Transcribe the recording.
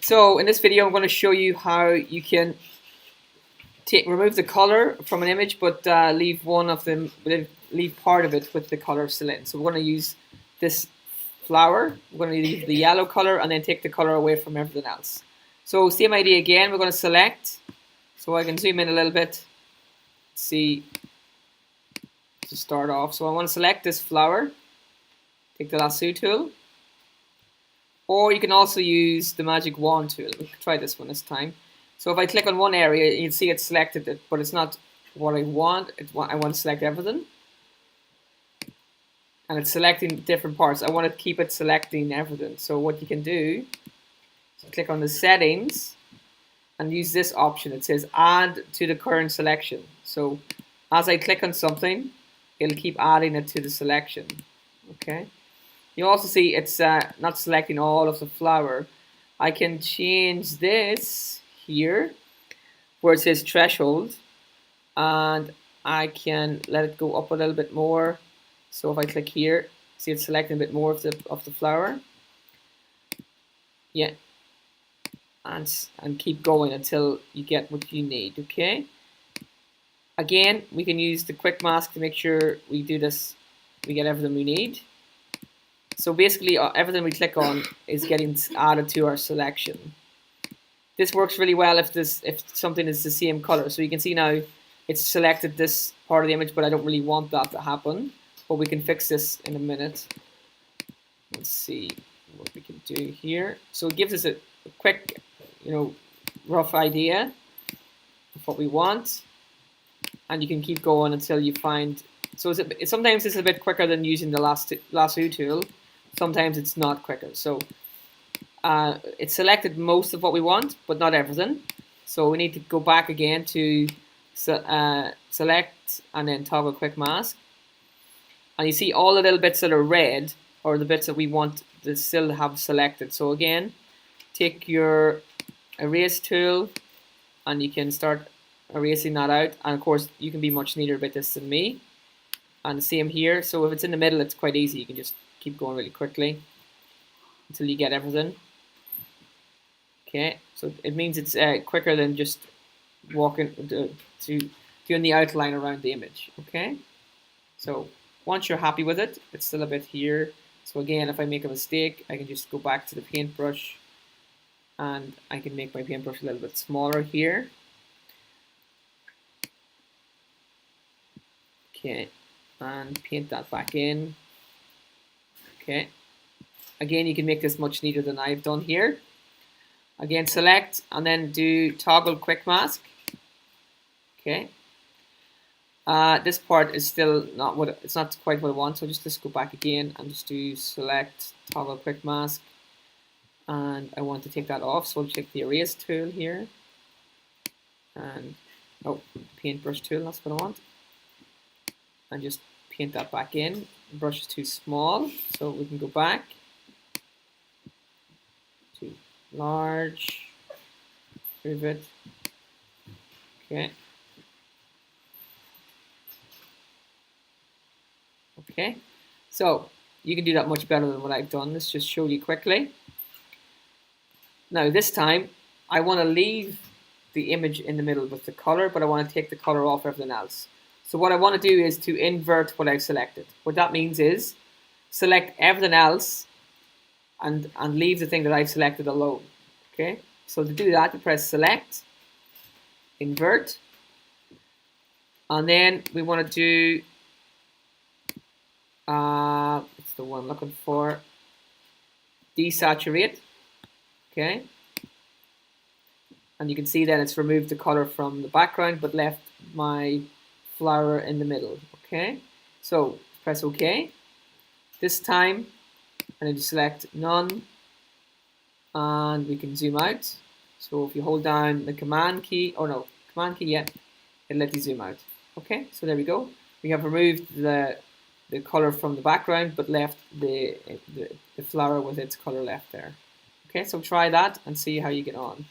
So in this video I'm going to show you how you can remove the color from an image, but leave part of it with the color still in. So we're going to use this flower. We're going to leave the yellow color and then take the color away from everything else. So same idea again. We're going to select. So I can zoom in a little bit. See to start off. So I want to select this flower. Take the lasso tool. Or you can also use the magic wand tool. We'll try this one this time. So if I click on one area, you can see it's selected, but it's not what I want. I want to select everything. And it's selecting different parts. I want to keep it selecting everything. So what you can do is click on the settings and use this option. It says add to the current selection. So as I click on something, it'll keep adding it to the selection. Okay. You also see it's not selecting all of the flower. I can change this here where it says threshold, and I can let it go up a little bit more. So if I click here, see it's selecting a bit more of the flower. Yeah, and keep going until you get what you need. Okay. Again, we can use the quick mask to make sure we do this. We get everything we need. So basically, everything we click on is getting added to our selection. This works really well if something is the same color. So you can see now it's selected this part of the image, but I don't really want that to happen. But we can fix this in a minute. Let's see what we can do here. So it gives us a quick, rough idea of what we want, and you can keep going until you find. So sometimes it's a bit quicker than using the lasso tool. Sometimes it's not quicker. So it's selected most of what we want, but not everything. So we need to go back again to select and then toggle quick mask. And you see all the little bits that are red are the bits that we want to still have selected. So again, take your erase tool and you can start erasing that out. And of course, you can be much neater about this than me. And the same here. So if it's in the middle, it's quite easy. You can just keep going really quickly until you get everything. Okay, so it means it's quicker than just walking to doing the outline around the image. Okay, so once you're happy with it, it's still a bit here. So again, if I make a mistake, I can just go back to the paintbrush and I can make my paintbrush a little bit smaller here. Okay, and paint that back in. Okay, again, you can make this much neater than I've done here. Again, select and then do toggle quick mask. Okay, this part is still not it's not quite what I want, so just go back again and just do select toggle quick mask, and I want to take that off, so I'll check the erase tool here, and paintbrush tool, that's what I want, and just paint that back in. The brush is too small, so we can go back to large, move it. Okay. Okay, so you can do that much better than what I've done. Let's just show you quickly. Now this time I want to leave the image in the middle with the color, but I want to take the color off everything else. So what I want to do is to invert what I've selected. What that means is select everything else and leave the thing that I've selected alone. Okay, so to do that, you press select, invert, and then we want to do what's the one I'm looking for? Desaturate. Okay, and you can see then it's removed the color from the background but left my flower in the middle. Okay, so press OK. This time I need to select none, and we can zoom out. So if you hold down the command key, yeah, it'll let you zoom out. Okay, so there we go. We have removed the color from the background but left the flower with its color left there. Okay, so try that and see how you get on.